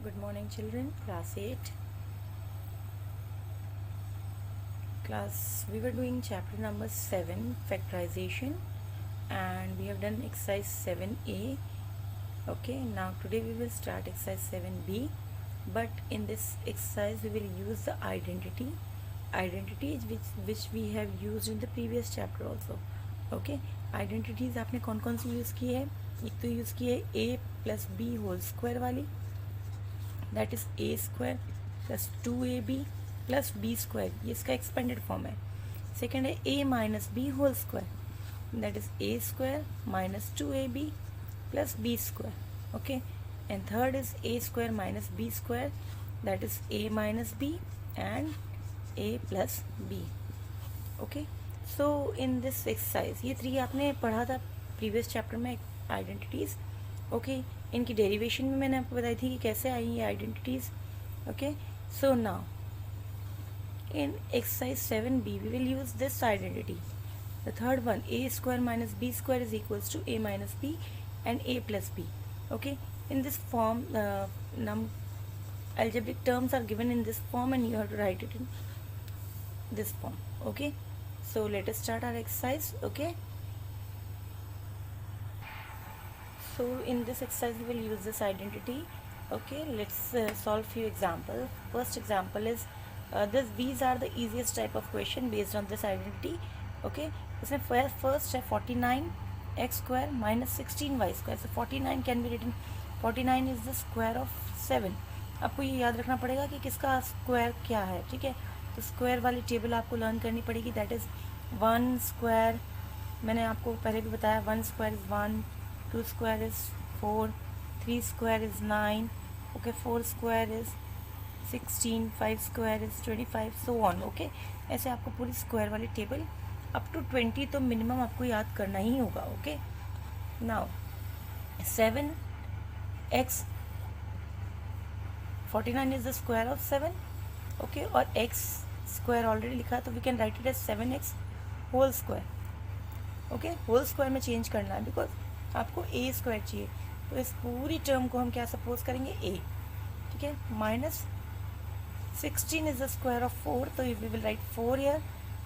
Good morning, children. Class 8. We were doing chapter number 7, factorization, and we have done exercise 7a. Okay, now today we will start exercise 7b, but in this exercise we will use the identities which we have used in the previous chapter also. Okay, identities आपने कौन कौन सी use की है? एक तो use की है a plus b whole square वाली, that is A square plus 2ab plus B square, ये इसका एक्सपेंडेड फॉर्म है. सेकेंड है a minus B whole square, that is A square minus 2ab plus B square. Okay, and third is A square minus B square, that is a minus b and a plus b. Okay, so in this exercise ये 3 आपने पढ़ा था previous chapter में, identities. Okay, इनकी derivation में मैंने आपको बताई थी कि कैसे आई ये identities. Okay, so now in exercise 7b we will use this identity, the third one, a square minus B square is equals to a minus b and a plus b. Okay, in this form algebraic terms are given in this form and you have to write it in this form. Okay, so let us start our exercise. Okay, so in this exercise we will use this identity. Okay, let's solve few example. First example is these are the easiest type of question based on this identity. Okay, इसमें first है 49 x square minus 16 y square. So 49 can be written, 49 is the square of 7. आपको ये याद रखना पड़ेगा कि किसका square क्या है. ठीक है, तो स्क्वायर वाली टेबल आपको लर्न करनी पड़ेगी. दैट इज़ 1 स्क्वायर, मैंने आपको पहले भी बताया, 1 square is 1, 2 square is 4, 3 square is 9. Okay, 4 square is 16, 5 square is 25, so on. Okay, ऐसे आपको पूरी स्क्वायर वाली टेबल अप टू 20 तो मिनिमम आपको याद करना ही होगा. Okay, now 7x 49 is the square of 7. Okay, और x स्क्वायर ऑलरेडी लिखा है तो we can write it as 7x whole square. Okay, whole square में चेंज करना है बिकॉज आपको a स्क्वायर चाहिए. तो इस पूरी टर्म को हम क्या सपोज करेंगे, a. ठीक है, minus 16 is the square of 4, तो we will write 4 year,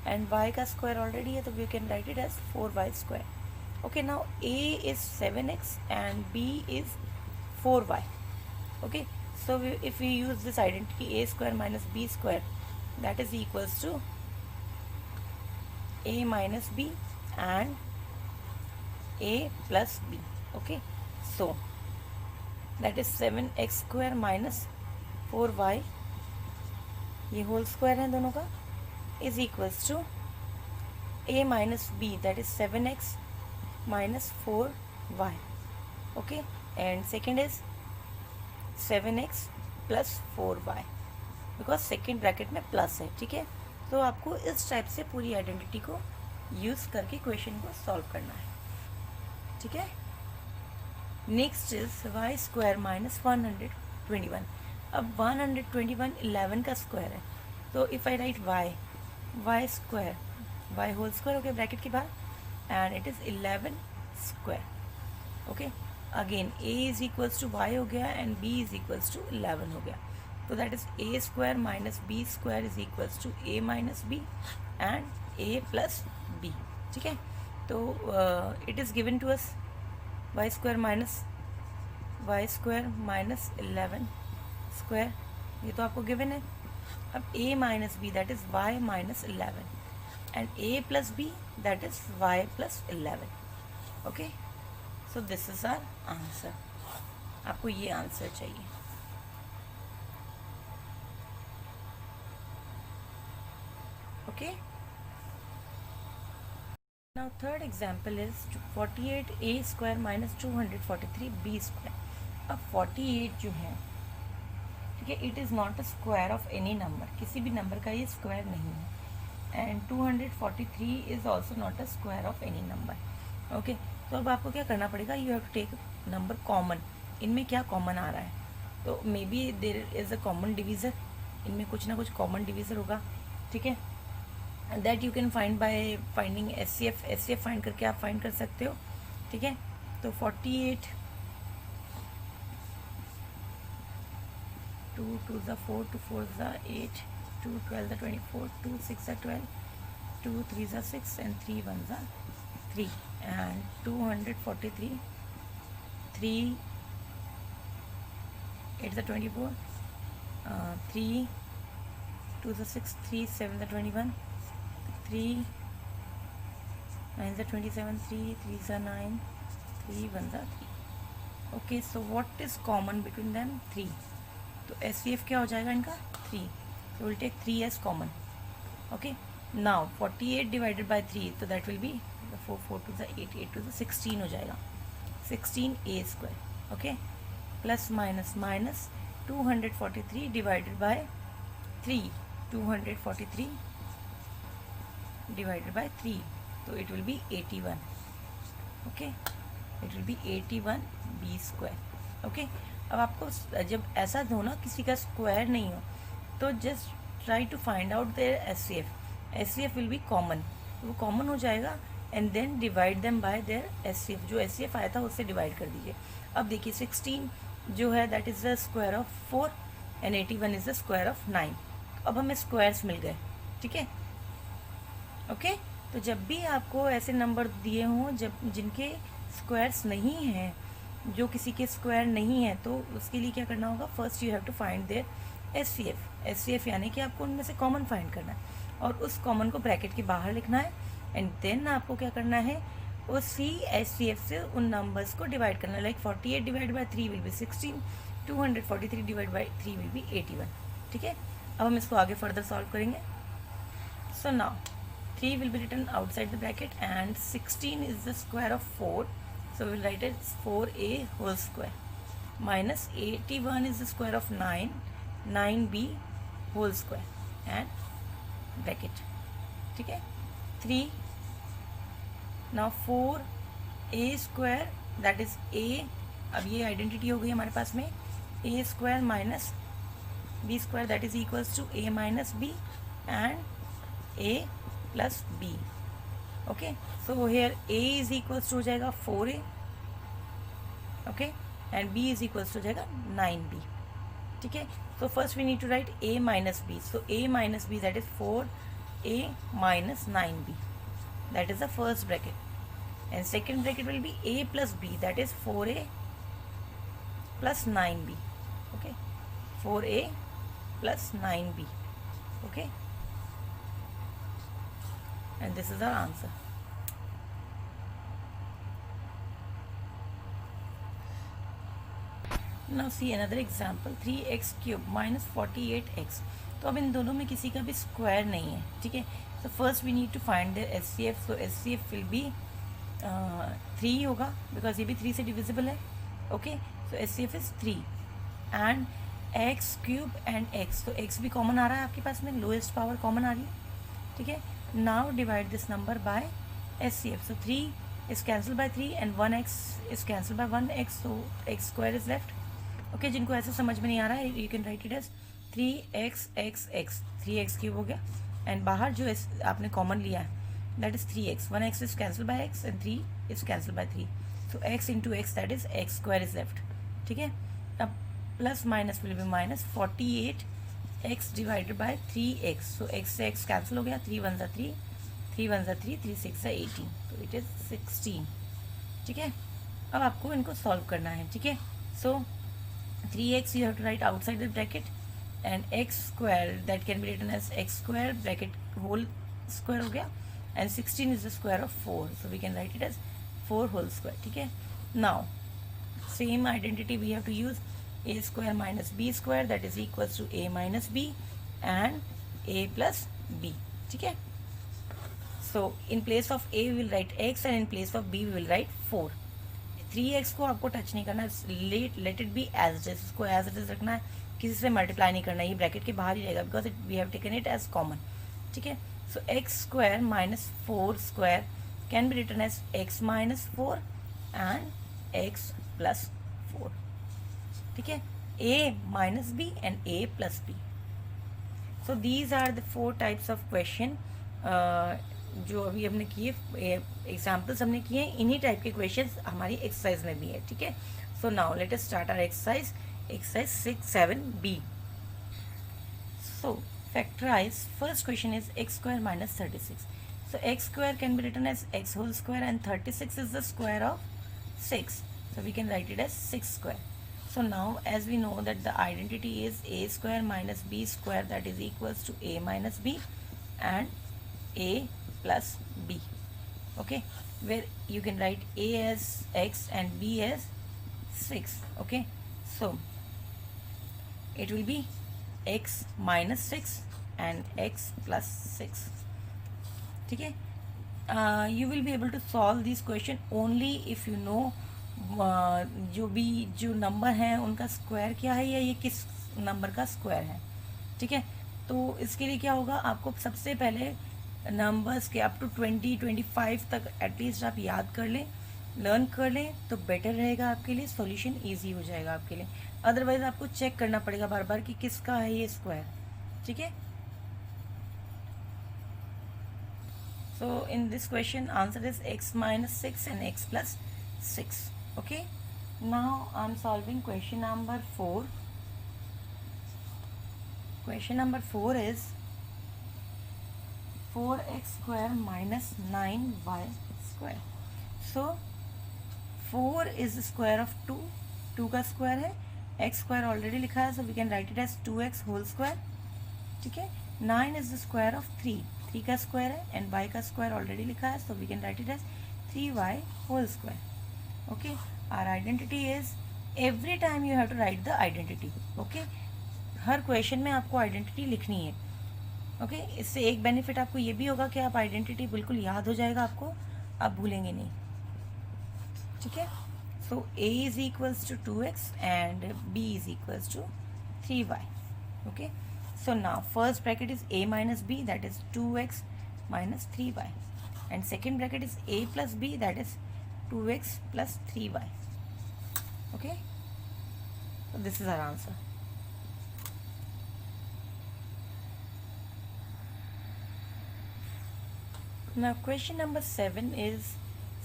and y का स्क्वायर ऑलरेडी है तो we can write it as 4y square. Okay, now a is 7x and b is 4y. Okay, so if we use this identity, a square minus b square, that is equals to a minus b and a plus b. Okay, so that is 7x square minus 4y, ये whole square है दोनों का, is equals to a minus b, that is 7x minus 4y. Okay, and second is 7x plus 4y, because second bracket में plus है. ठीक है, तो आपको इस टाइप से पूरी आइडेंटिटी को यूज़ करके क्वेश्चन को सॉल्व करना है. ठीक है, next is y square minus 121. अब 121 11 का स्क्वायर है, तो if I write y square, y whole square हो गया ब्रैकेट के बाहर, and it is 11 square. Okay, again a is equals to y हो गया and b is equals to 11 हो गया. तो that is a square minus b square is equals to a minus b and a plus b. ठीक है, तो it is given to us y square minus 11 square, ये तो आपको given है. अब a minus b that is y minus 11 and a plus b that is y plus 11. Okay, so this is our answer. आपको ये answer चाहिए. Okay, now third example is 48a square minus 243b square. अब 48 जो है, ठीक है, it is not a square of any number, किसी भी नंबर का ये स्क्वायर नहीं है. And 243 is also not a square of any number. Okay, तो अब आपको क्या करना पड़ेगा, you have to take number common. इनमें क्या कॉमन आ रहा है, तो maybe there is a common divisor, इनमें कुछ ना कुछ कॉमन डिवीज़र होगा. ठीक है, that you can find by finding H find करके आप फाइंड कर सकते हो. ठीक है, तो 48 2 2 is 4, 2 4 is 8, 2 12 is 24, 2 6 is 12, 2 3 is 6, and 3 1 is 3, and 243, 3 8 is 24, 3 2 is 6, 3 7 is 21, 3 9 is 27, 3 3 is 9, 3 1 is 3. Okay, so what is common between them? 3. तो SCF क्या हो जाएगा इनका? 3. so we'll take 3 as common. Okay, now 48 divided by 3, so that will be 4 4 to the 8, 8 to the 16 हो जाएगा, 16a square. Okay, plus minus minus 243 divided by 3, 243 divided by 3, so it will be 81. Okay, it will be 81 b square. Okay, अब आपको जब ऐसा हो ना, किसी का स्क्वायर नहीं हो, तो just try to find out their SCF. SCF will be common, वो कॉमन हो जाएगा, and then divide them by their SCF. जो SCF आया था उससे डिवाइड कर दीजिए. अब देखिए 16 जो है that is the square of 4 and 81 is the square of 9. अब हमें स्क्वायर्स मिल गए. ठीक है, ओके. तो जब भी आपको ऐसे नंबर दिए हों जब जिनके स्क्वायर्स नहीं हैं, जो किसी के स्क्वायर नहीं है, तो उसके लिए क्या करना होगा? First you have to find their SCF. SCF यानी कि आपको उनमें से कॉमन फाइंड करना है, और उस कॉमन को ब्रैकेट के बाहर लिखना है, एंड देन आपको क्या करना है? उसी SCF से उन नंबर्स को डिवाइड करना है. Like 48 divide by 3 will be 16, 243 divide by 3 will be 81. ठीक है, अब हम इसको आगे फर्दर सॉल्व करेंगे. So now 3 will be written outside the bracket, and 16 is the square of 4, so we'll write it 4a whole square, minus 81 is the square of 9, 9b whole square, and bracket. ठीक है, 3. now 4a square that is a, अब ये identity हो गई हमारे पास में, a square minus b square that is equals to a minus b and a plus b. Okay, so here a is equals to हो जाएगा 4a. Okay, and b is equals to हो जाएगा 9b. ठीक है, so first we need to write a minus b, so a minus b that is 4a minus 9b, that is the first bracket, and second bracket will be a plus b, that is 4a plus 9b. Okay, 4a plus 9b. Okay, and this is our answer. Now see another example, 3x cube minus 48x. तो अब इन दोनों में किसी का भी square नहीं है. ठीक है, so first we need to find the SCF. so SCF will be 3 होगा, because ये भी 3 से divisible है. Okay, so SCF is 3 and x cube and x, तो x भी कॉमन आ रहा है आपके पास में, लोएस्ट पावर कॉमन आ रही है. ठीक है, now divide this number by SCF. so 3 is cancelled by 3 and 1x is cancelled by 1x, so x square is left. Okay, जिनको ऐसा समझ में नहीं आ रहा है, you can write it as 3x x x, 3x cube हो गया, and बाहर जो आपने कॉमन लिया है that is 3x, 1x is cancelled by x and 3 is cancelled by 3, so x into x that is x square is left. ठीक है, अब plus minus will be minus 48x divided by 3x, so x से x cancel हो गया, 3 1 ज़ा 3, 3 1 ज़ा 3, 3 6 ज़ा 18, so it is 16. ठीक है, अब आपको इनको सॉल्व करना है. ठीक है, so 3x you have to write outside the bracket, and x square that can be written as x square bracket whole square हो गया, and 16 is the square of 4, so we can write it as 4 whole square. ठीक है, now same identity we have to use, a square minus b square that is equals to a minus b and a plus b. ठीक है, so in place of a we will write x and in place of b we will write 4. 3x को आपको touch नहीं करना, let it be as it is, इसको as it is रखना है, किसी से मल्टीप्लाई नहीं करना है, ये ब्रैकेट के बाहर ही रहेगा, because it we have taken it as common. ठीक है, so X square minus 4 square can be written as x minus 4 and x plus 4. ठीक है, a minus b and a plus b. So these are the 4 types of question जो अभी हमने किए, examples हमने किए, इन्हीं टाइप के क्वेश्चंस हमारी एक्सरसाइज में भी है. ठीक है, so now let us start our exercise 6 7b. So factorize. First question is x square minus 36. So x square can be written as x whole square, and 36 is the square of 6. So we can write it as 6 square. So now as we know that the identity is a square minus b square, that is equals to a minus b and a plus b. Okay, where you can write a as x and b as 6. Okay, so it will be x minus 6 and x plus 6. ठीक है, you will be able to solve this question only if you know जो number हैं उनका square क्या है या ये किस नंबर का स्क्वायर है. ठीक है, तो इसके लिए क्या होगा, आपको सबसे पहले नंबर्स के अप टू 20-25 तक एटलीस्ट आप याद कर लें, लर्न कर लें, तो बेटर रहेगा आपके लिए, सॉल्यूशन इजी हो जाएगा आपके लिए. अदरवाइज आपको चेक करना पड़ेगा बार बार कि किसका है ये स्क्वायर. ठीक है, so in this question answer is x minus 6 and x plus 6. Okay, now I'm solving question number 4. Question number 4 is 4x square minus 9y square. So 4 is the square of 2, 2 का square है, x square already लिखा है, so we can write it as 2x whole square. ठीक है, 9 is the square of 3, 3 का square है, and y का square already लिखा है, so we can write it as 3y whole square. Okay, our identity is every time you have to write the identity. Okay, her question में आपको identity लिखनी है. Okay, इससे एक बेनिफिट आपको ये भी होगा कि आप आइडेंटिटी बिल्कुल याद हो जाएगा आपको, आप भूलेंगे नहीं. ठीक है, so a is equals to 2x and b is equals to 3y. Okay, so now first bracket is a minus b, that is 2x minus 3y, and second bracket is a plus b, that is 2x plus 3y. Okay, so this is our answer. Now question number 7 is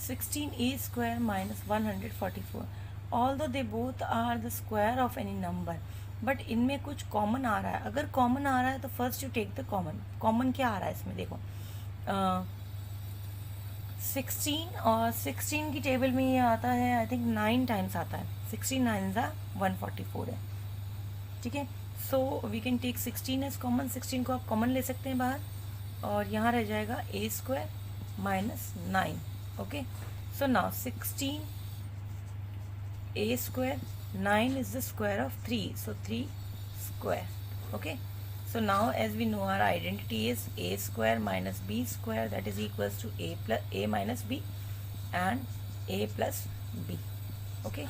16a square minus 144. Although they both are the square of any number, but इनमें कुछ common आ रहा है. अगर common आ रहा है तो first you take the common. Common क्या आ रहा है इसमें, देखो 16 और 16 की टेबल में ये आता है, आई थिंक 9 टाइम्स आता है. 16 9 ज़ा 144 है. ठीक है, so we can take 16 as common. 16 को आप कॉमन ले सकते हैं बाहर, और यहाँ रह जाएगा a square minus 9. Okay, so now 16 a square, 9 is the square of 3, so 3 square. Okay, so now as we know our identity is a square minus b square, that is equals to a minus b and a plus b. Okay,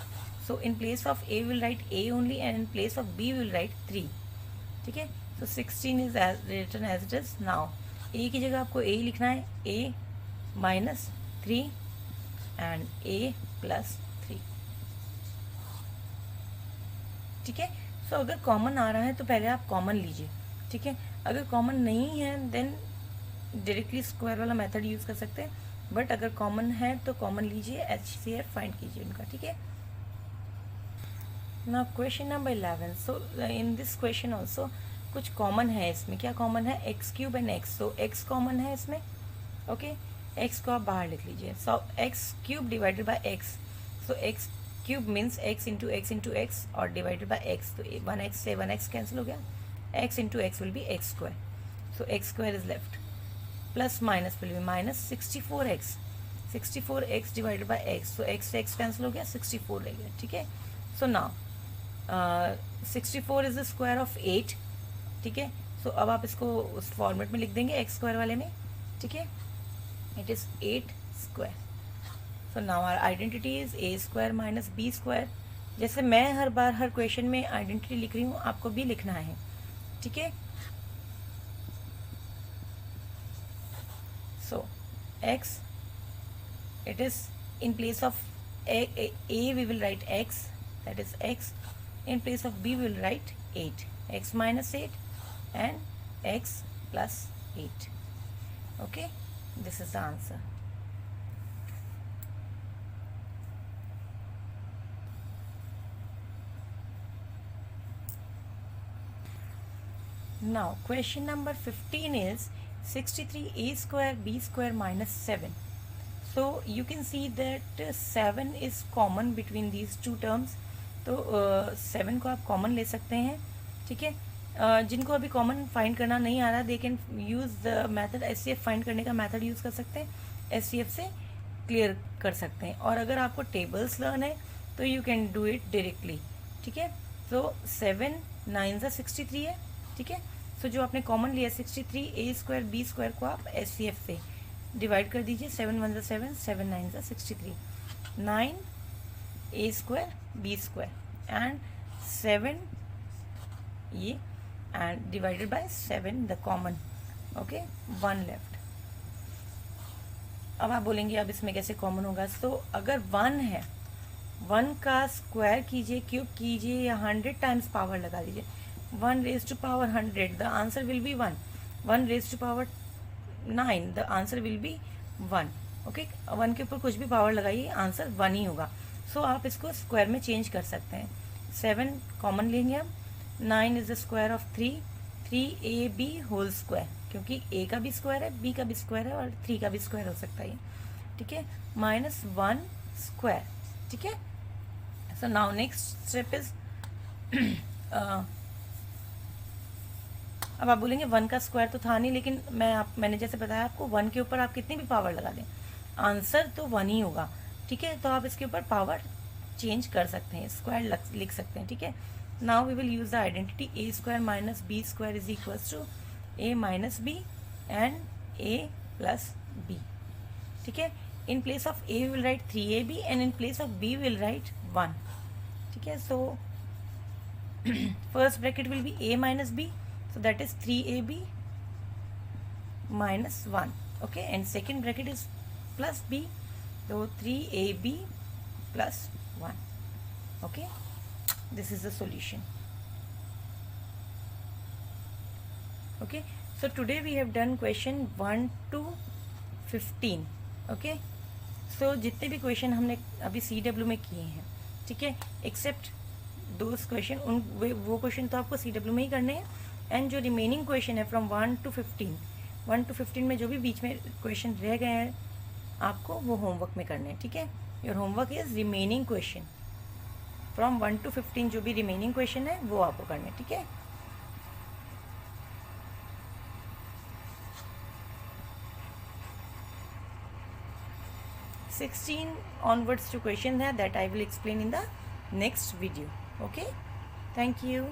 so in place of a we will write a only, and in place of b we will write 3. ठीक है, so 16 is written as it is. now a की जगह आपको a लिखना है, a minus 3 and a plus 3. ठीक है, सो अगर कॉमन आ रहा है तो पहले आप कॉमन लीजिए. ठीक है, अगर कॉमन नहीं है देन डायरेक्टली स्क्वायर वाला मेथड यूज़ कर सकते हैं, बट अगर कॉमन है तो कॉमन लीजिए, HCF फाइंड कीजिए उनका. ठीक है, now question number 11. So in this question also कुछ कॉमन है इसमें. क्या कॉमन है, X cube and X. So X common है इसमें. ओके, एक्स को आप बाहर लिख लीजिए. So X cube divided by X, so X cube means x into X और डिवाइडेड बाय एक्स, तो 1x से 1x कैंसिल हो गया. x into X will be X square, so X square is left. Plus minus will be minus 64x, 64x divided by X, so x से x cancel हो गया, 64 रह गया. ठीक है, so now 64 is the square of 8. ठीक है, सो अब आप इसको उस फॉर्मेट में लिख देंगे एक्स स्क्वायर वाले में. ठीक है, it is 8 square. So now our identity is a square minus b square. जैसे मैं हर बार हर क्वेश्चन में आइडेंटिटी लिख रही हूँ, आपको भी लिखना है. ठीक है, सो x, it is in place of a we will write x, that is x. In place of b we will write 8, x minus 8 and x plus 8. Okay, this is the answer. Now question number 15 is 63a square b square minus 7. So you can see that 7 is common between these two terms. तो 7 को आप common ले सकते हैं, ठीक है. जिनको अभी कॉमन फाइंड करना नहीं आ रहा, they can use the method HCF. Find करने का मेथड यूज़ कर सकते हैं, एचसीएफ से क्लियर कर सकते हैं. और अगर आपको टेबल्स लर्न है तो you can do it directly, ठीक है. तो 7 9 ज़ा 63 है, ठीक है. सो जो आपने कॉमन लिया 63 ए स्क्वायर बी स्क्वायर को आप एचसीएफ से डिवाइड कर दीजिए. 7 1 ज़ा 7, 7 9 ज़ा 63, 9 ए स्क्वायर बी स्क्वायर एंड 7 ये and divided by 7 the common. Okay, 1 left. अब आप बोलेंगे अब इसमें कैसे कॉमन होगा. तो अगर 1 है, 1 का स्क्वायर कीजिए, क्यूब कीजिए या 100 टाइम्स पावर लगा दीजिए. 1 raise to power 100, the answer will be 1. 1 raise to power 9, the answer will be 1. Okay, 1 के ऊपर कुछ भी पावर लगाइए, आंसर 1 ही होगा. सो आप इसको स्क्वायर में चेंज कर सकते हैं. 7 कॉमन लेंगे हम. 9 is the square of 3, 3ab whole square, क्योंकि a का भी स्क्वायर है, b का भी स्क्वायर है और 3 का भी स्क्वायर हो सकता है, ठीक है. माइनस 1 स्क्वायर, ठीक है. So now next step is अब आप बोलेंगे 1 का स्क्वायर तो था नहीं, लेकिन मैंने जैसे बताया आपको 1 के ऊपर आप कितनी भी पावर लगा दें, आंसर तो 1 ही होगा, ठीक है. तो आप इसके ऊपर पावर चेंज कर सकते हैं, स्क्वायर लिख सकते हैं, ठीक है. Now we will use the identity a square minus B square is equals to a minus b and a plus b, ठीक है. In place of a we will write 3ab and in place of b will write 1, ठीक है. So first bracket will be a minus b, so that is 3ab minus 1, okay, and second bracket is plus b, so 3ab plus 1, okay. This is the solution. Okay, so today we have done question 1 to 15, okay. so जितने भी question हमने अभी CW में किए हैं, ठीक है, accept those question, उन वो क्वेश्चन तो आपको CW में ही करने हैं. एंड जो रिमेनिंग क्वेश्चन है फ्रॉम 1 to 15 में जो भी बीच में क्वेश्चन रह गए हैं आपको वो होमवर्क में करने हैं, ठीक है. Your homework is remaining question from 1 to 15, जो भी रिमेनिंग क्वेश्चन है वो आपको करने हैं, ठीक है. Sixteen onwards to question है that I will explain in the next video. Okay, thank you.